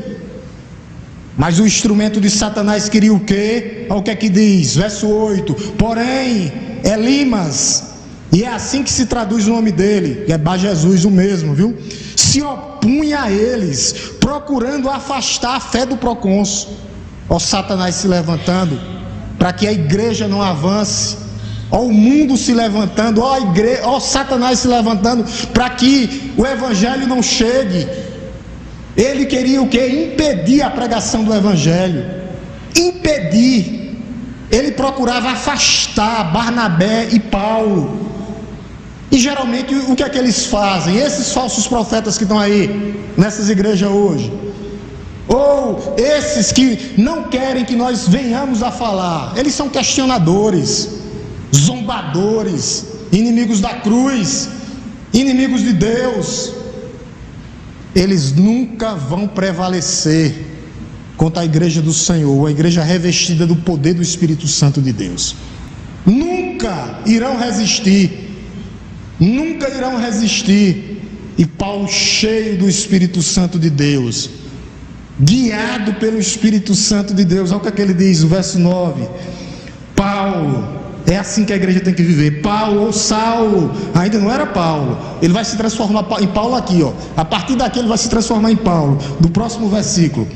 A: mas o instrumento de Satanás queria o quê? Olha o que é que diz, verso 8: porém, Elimas, e é assim que se traduz o nome dele, que é Bar Jesus, o mesmo, viu? Se opunha a eles, procurando afastar a fé do procônsul. Ó Satanás se levantando para que a igreja não avance. Ó o mundo se levantando, ó Satanás se levantando para que o evangelho não chegue. Ele queria o quê? Impedir a pregação do evangelho. Impedir. Ele procurava afastar Barnabé e Paulo. E geralmente o que é que eles fazem? Esses falsos profetas que estão aí nessas igrejas hoje, ou esses que não querem que nós venhamos a falar, eles são questionadores, zombadores, inimigos da cruz, inimigos de Deus. Eles nunca vão prevalecer contra a igreja do Senhor, a igreja revestida do poder do Espírito Santo de Deus. Nunca irão resistir. Nunca irão resistir. E Paulo, cheio do Espírito Santo de Deus, guiado pelo Espírito Santo de Deus, olha o que ele diz, o verso 9: Paulo, é assim que a igreja tem que viver. Paulo ou Saulo, ainda não era Paulo, ele vai se transformar em Paulo aqui, ó. A partir daqui ele vai se transformar em Paulo, do próximo versículo.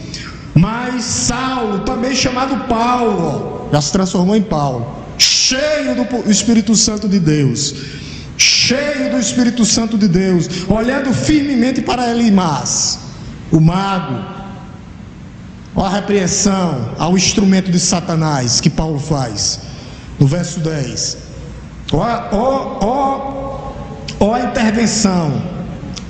A: Mas Saulo, também chamado Paulo, ó, já se transformou em Paulo, cheio do Espírito Santo de Deus, cheio do Espírito Santo de Deus, olhando firmemente para Elimas, o mago. Olha a repreensão ao instrumento de Satanás que Paulo faz no verso 10. Ó a intervenção,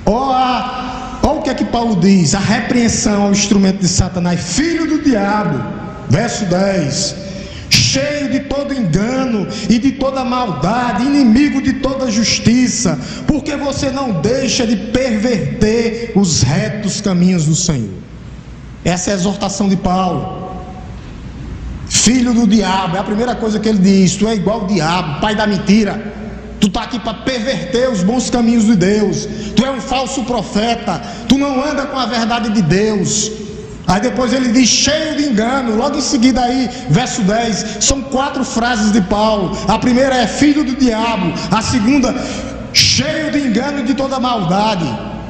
A: ó o que é que Paulo diz? A repreensão ao instrumento de Satanás, filho do diabo, verso 10, cheio de todo engano e de toda maldade, inimigo de toda justiça, porque você não deixa de perverter os retos caminhos do Senhor. Essa é a exortação de Paulo. Filho do diabo, é a primeira coisa que ele diz: tu é igual ao diabo, pai da mentira. Tu está aqui para perverter os bons caminhos de Deus. Tu é um falso profeta. Tu não anda com a verdade de Deus. Aí depois ele diz cheio de engano. Logo em seguida aí, verso 10, são 4 frases de Paulo. A primeira é filho do diabo. A segunda, cheio de engano e de toda maldade.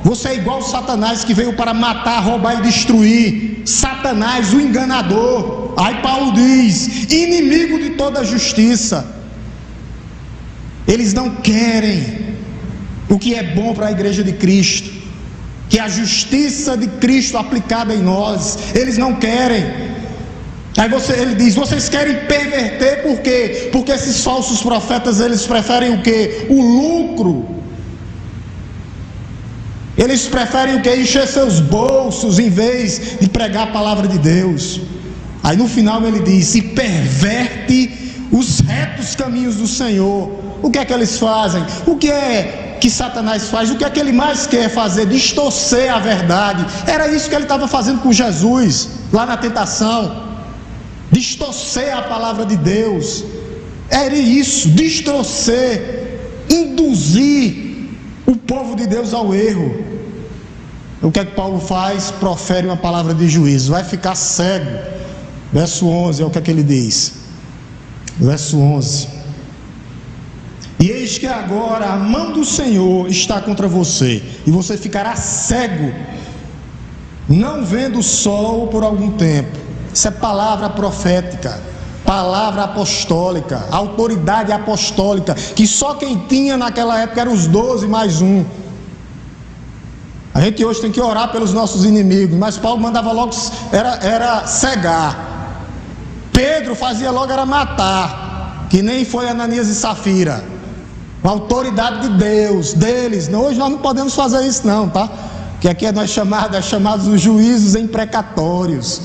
A: Você é igual Satanás, que veio para matar, roubar e destruir. Satanás, o enganador. Aí Paulo diz, inimigo de toda justiça. Eles não querem o que é bom para a igreja de Cristo, que é a justiça de Cristo aplicada em nós. Eles não querem. Aí ele diz, vocês querem perverter por quê? Porque esses falsos profetas, eles preferem o quê? O lucro. Eles preferem o quê? Encher seus bolsos em vez de pregar a palavra de Deus. Aí no final ele diz, e perverte os retos caminhos do Senhor. O que é que eles fazem? O que é que Satanás faz? O que é que ele mais quer fazer? Distorcer a verdade. Era isso que ele estava fazendo com Jesus, lá na tentação. Distorcer a palavra de Deus. Era isso, distorcer, induzir o povo de Deus ao erro. O que é que Paulo faz? Profere uma palavra de juízo. Vai ficar cego. Verso 11 é o que é que ele diz. Verso 11. E eis que agora a mão do Senhor está contra você, e você ficará cego, não vendo o sol por algum tempo. Isso é palavra profética, palavra apostólica, autoridade apostólica, que só quem tinha naquela época eram os 12 mais um. A gente hoje tem que orar pelos nossos inimigos, mas Paulo mandava logo, era cegar. Pedro fazia logo era matar, que nem foi Ananias e Safira. A autoridade de Deus, deles. Hoje nós não podemos fazer isso não, tá? Que aqui nós chamados os juízos imprecatórios.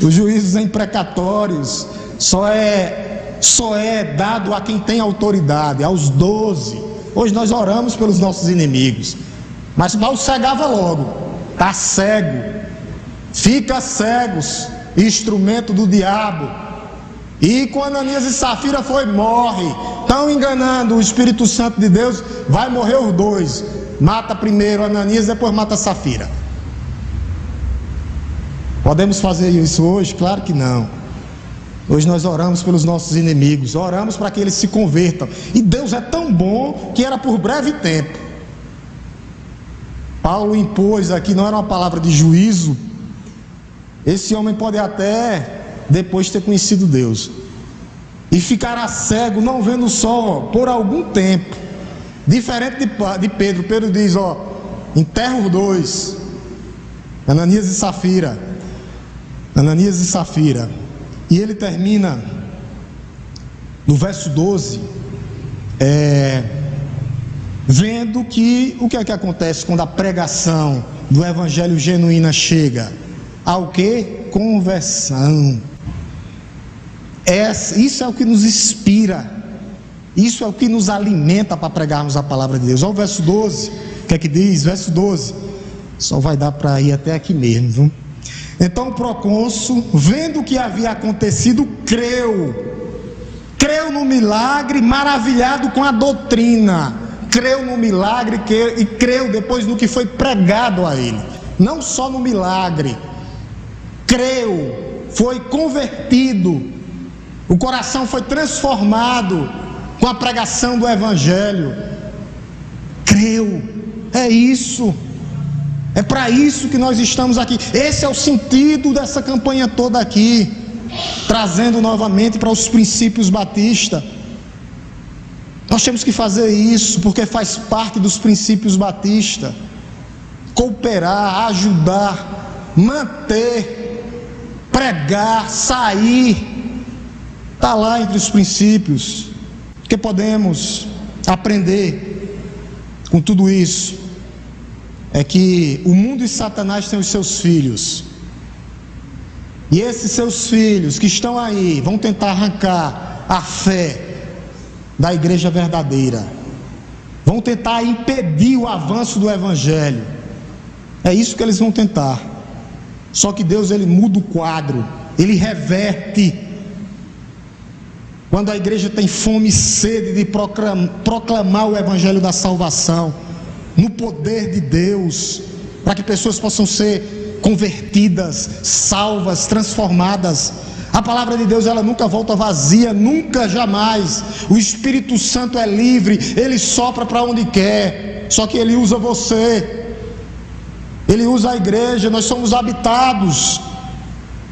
A: Os juízos imprecatórios só é dado a quem tem autoridade, aos 12. Hoje nós oramos pelos nossos inimigos, mas Paulo cegava logo. Está cego, fica cegos, instrumento do diabo. E com Ananias e Safira morre. Estão enganando o Espírito Santo de Deus. Vai morrer os dois. Mata primeiro Ananias, depois mata Safira. Podemos fazer isso hoje? Claro que não. Hoje nós oramos pelos nossos inimigos. Oramos para que eles se convertam. E Deus é tão bom que era por breve tempo. Paulo impôs aqui, não era uma palavra de juízo. Esse homem pode até depois ter conhecido Deus, e ficará cego, não vendo o sol por algum tempo. Diferente de Pedro. Pedro diz, enterra os dois, Ananias e Safira. E ele termina no verso 12, vendo que o que é que acontece quando a pregação do evangelho genuína chega? Ao que? Conversão. Isso é o que nos inspira, isso é o que nos alimenta para pregarmos a palavra de Deus. Olha o verso 12, o que é que diz? Verso 12, só vai dar para ir até aqui mesmo, viu? Então o procônsul, vendo o que havia acontecido, creu no milagre, maravilhado com a doutrina, creu no milagre e creu depois no que foi pregado a ele. Não só no milagre, creu, foi convertido, o coração foi transformado com a pregação do evangelho. Creu. É isso. É para isso que nós estamos aqui. Esse é o sentido dessa campanha toda aqui, trazendo novamente para os princípios batistas. Nós temos que fazer isso porque faz parte dos princípios batistas. Cooperar, ajudar, manter, pregar, sair. Está lá entre os princípios que podemos aprender com tudo isso. é que o mundo e Satanás têm os seus filhos. E esses seus filhos que estão aí vão tentar arrancar a fé da igreja verdadeira. Vão tentar impedir o avanço do evangelho. É isso que eles vão tentar. Só que Deus, ele muda o quadro, ele reverte. Quando a igreja tem fome e sede de proclamar o evangelho da salvação, no poder de Deus, para que pessoas possam ser convertidas, salvas, transformadas. A palavra de Deus, ela nunca volta vazia, nunca, jamais. O Espírito Santo é livre, ele sopra para onde quer, só que ele usa você, ele usa a igreja. Nós somos habitados,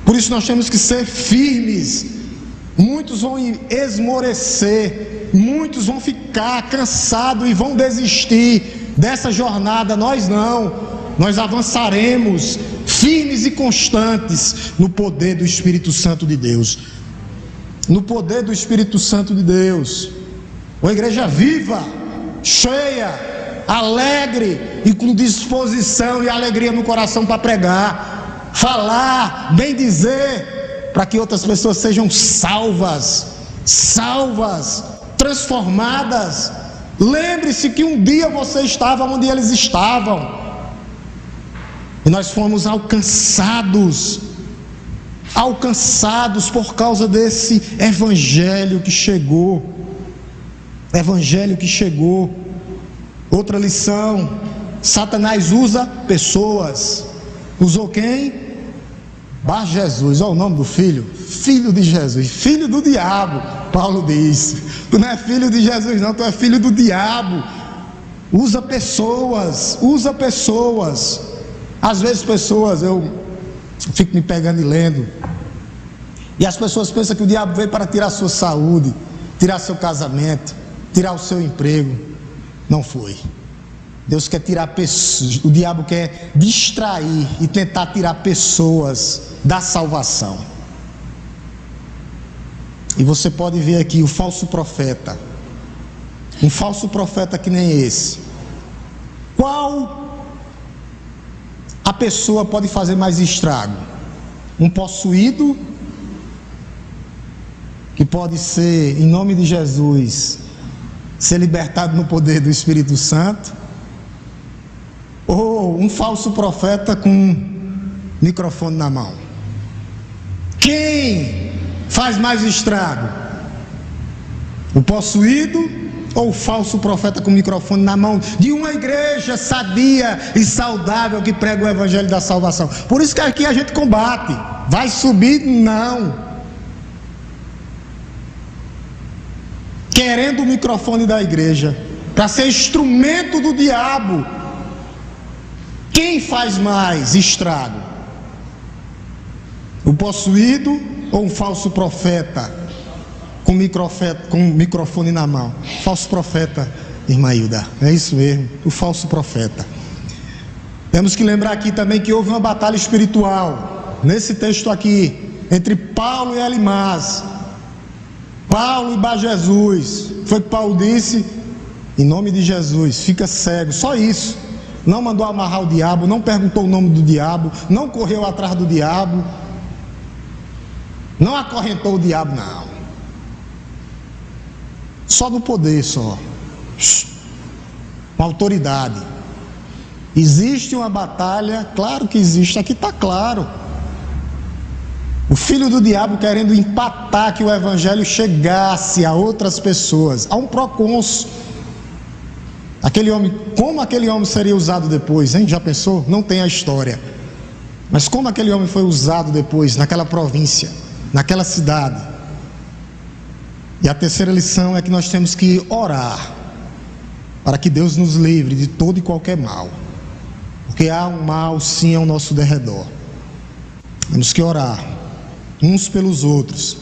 A: por isso nós temos que ser firmes. Muitos vão esmorecer, muitos vão ficar cansados e vão desistir dessa jornada. Nós não, nós avançaremos firmes e constantes no poder do Espírito Santo de Deus. No poder do Espírito Santo de Deus. Uma igreja viva, cheia, alegre e com disposição e alegria no coração para pregar, falar, bem dizer, para que outras pessoas sejam salvas, transformadas. Lembre-se que um dia você estava onde eles estavam. E nós fomos alcançados por causa desse evangelho que chegou. Outra lição: Satanás usa pessoas. Usou quem? Bar Jesus. Olha o nome do filho de Jesus, filho do diabo. Paulo diz: tu não é filho de Jesus não, tu é filho do diabo. Usa pessoas. Às vezes eu fico me pegando e lendo, e as pessoas pensam que o diabo veio para tirar a sua saúde, tirar seu casamento, tirar o seu emprego. Não foi. Deus quer tirar pessoas, o diabo quer distrair e tentar tirar pessoas da salvação. E você pode ver aqui o falso profeta, um falso profeta que nem esse. Qual a pessoa pode fazer mais estrago? Um possuído, que pode ser, em nome de Jesus, ser libertado no poder do Espírito Santo, ou um falso profeta com microfone na mão? Quem faz mais estrago? O possuído ou o falso profeta com o microfone na mão de uma igreja sadia e saudável que prega o evangelho da salvação? Por isso que aqui a gente combate. Vai subir? Não. Querendo o microfone da igreja para ser instrumento do diabo. Quem faz mais estrago? O possuído ou um falso profeta com microfone na mão? Falso profeta, irmã Hilda, é isso mesmo, o falso profeta. Temos que lembrar aqui também que houve uma batalha espiritual nesse texto aqui, entre Paulo e Elimás, Paulo e Bar Jesus. Foi que Paulo disse: em nome de Jesus, fica cego. Só isso. Não mandou amarrar o diabo, não perguntou o nome do diabo, não correu atrás do diabo, não acorrentou o diabo, não. Só no poder, só. Com autoridade. Existe uma batalha? Claro que existe, aqui está claro. O filho do diabo querendo empatar que o evangelho chegasse a outras pessoas, a um procônsul. Aquele homem, como aquele homem seria usado depois, hein? Já pensou? Não tem a história. Mas como aquele homem foi usado depois, naquela província, naquela cidade? E a terceira lição é que nós temos que orar para que Deus nos livre de todo e qualquer mal, porque há um mal sim ao nosso derredor. Temos que orar uns pelos outros,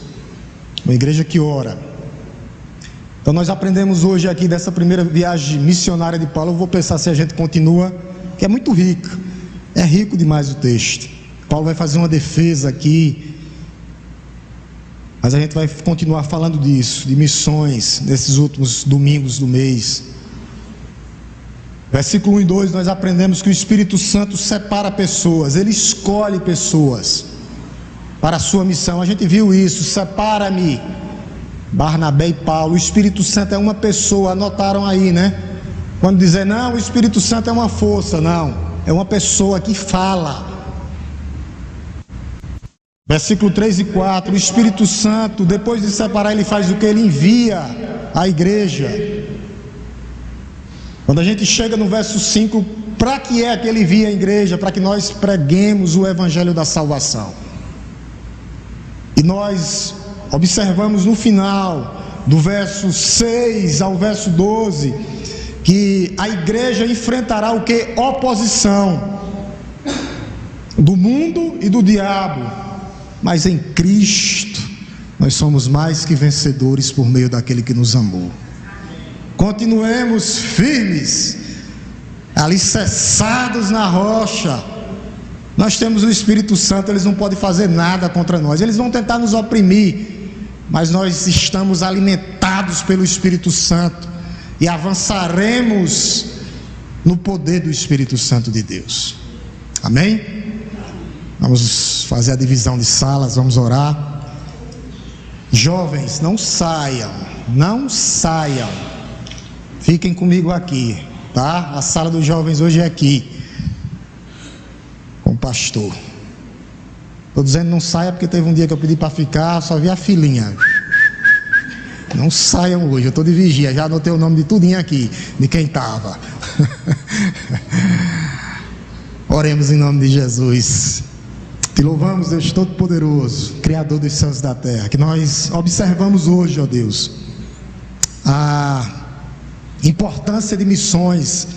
A: uma igreja que ora. Então nós aprendemos hoje aqui dessa primeira viagem missionária de Paulo. Eu vou pensar se a gente continua, que é muito rico, é rico demais o texto. Paulo vai fazer uma defesa aqui, mas a gente vai continuar falando disso, de missões, nesses últimos domingos do mês. Versículo 1 e 2, nós aprendemos que o Espírito Santo separa pessoas, ele escolhe pessoas para a sua missão. A gente viu isso, separa-me, Barnabé e Paulo. O Espírito Santo é uma pessoa, anotaram aí, né? Quando dizer, não, o Espírito Santo é uma força, não, é uma pessoa que fala. Versículo 3 e 4, o Espírito Santo, depois de separar, ele faz o que? Ele envia a igreja. Quando a gente chega no verso 5, para que é que ele envia a igreja? Para que nós preguemos o evangelho da salvação. E nós observamos no final, do verso 6 ao verso 12, que a igreja enfrentará o que? Oposição do mundo e do diabo, mas em Cristo nós somos mais que vencedores por meio daquele que nos amou. Continuemos firmes, alicerçados na rocha. Nós temos o Espírito Santo, eles não podem fazer nada contra nós, eles vão tentar nos oprimir, mas nós estamos alimentados pelo Espírito Santo e avançaremos no poder do Espírito Santo de Deus. Amém? Vamos fazer a divisão de salas, vamos orar. Jovens, não saiam, fiquem comigo aqui, tá? A sala dos jovens hoje é aqui, com o pastor. Estou dizendo não saia porque teve um dia que eu pedi para ficar, só vi a filinha. Não saiam hoje, eu estou de vigia, já anotei o nome de tudinho aqui, de quem estava. Oremos em nome de Jesus. Te louvamos, Deus Todo-Poderoso, Criador dos céus e da terra, que nós observamos hoje, ó Deus, a importância de missões,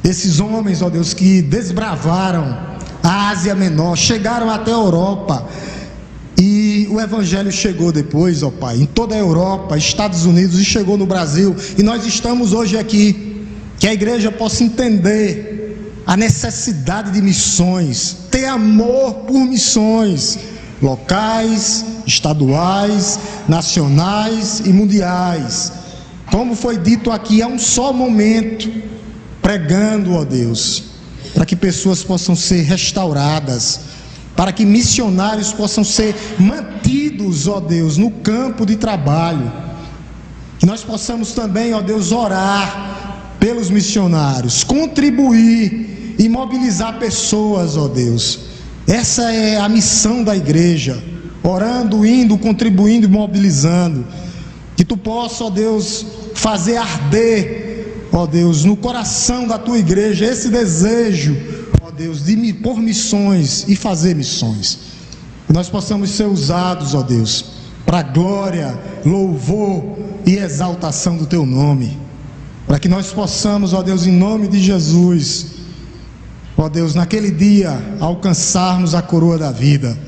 A: desses homens, ó Deus, que desbravaram a Ásia Menor, chegaram até a Europa, e o Evangelho chegou depois, ó Pai, em toda a Europa, Estados Unidos, e chegou no Brasil, e nós estamos hoje aqui, que a igreja possa entender a necessidade de missões, ter amor por missões, locais, estaduais, nacionais e mundiais. Como foi dito aqui, há um só momento, pregando, ó Deus, para que pessoas possam ser restauradas, para que missionários possam ser mantidos, ó Deus, no campo de trabalho. Que nós possamos também, ó Deus, orar pelos missionários, contribuir e mobilizar pessoas, ó Deus. Essa é a missão da igreja, orando, indo, contribuindo e mobilizando. Que tu possa, ó Deus, fazer arder, ó Deus, no coração da tua igreja esse desejo, ó Deus, por missões e fazer missões. Que nós possamos ser usados, ó Deus, para glória, louvor e exaltação do teu nome. Para que nós possamos, ó Deus, em nome de Jesus, ó Deus, naquele dia alcançarmos a coroa da vida,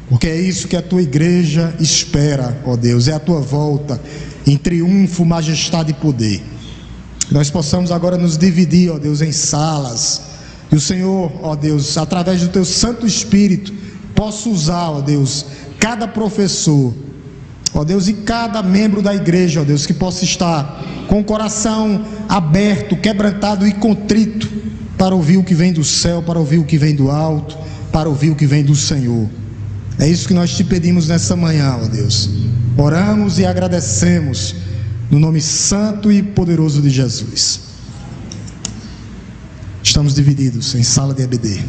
A: porque é isso que a tua igreja espera, ó Deus, é a tua volta em triunfo, majestade e poder. Nós possamos agora nos dividir, ó Deus, em salas, e o Senhor, ó Deus, através do teu Santo Espírito, possa usar, ó Deus, cada professor, ó Deus, e cada membro da igreja, ó Deus, que possa estar com o coração aberto, quebrantado e contrito, para ouvir o que vem do céu, para ouvir o que vem do alto, para ouvir o que vem do Senhor. É isso que nós te pedimos nessa manhã, ó Deus. Oramos e agradecemos, no nome santo e poderoso de Jesus. Estamos divididos em sala de EBD.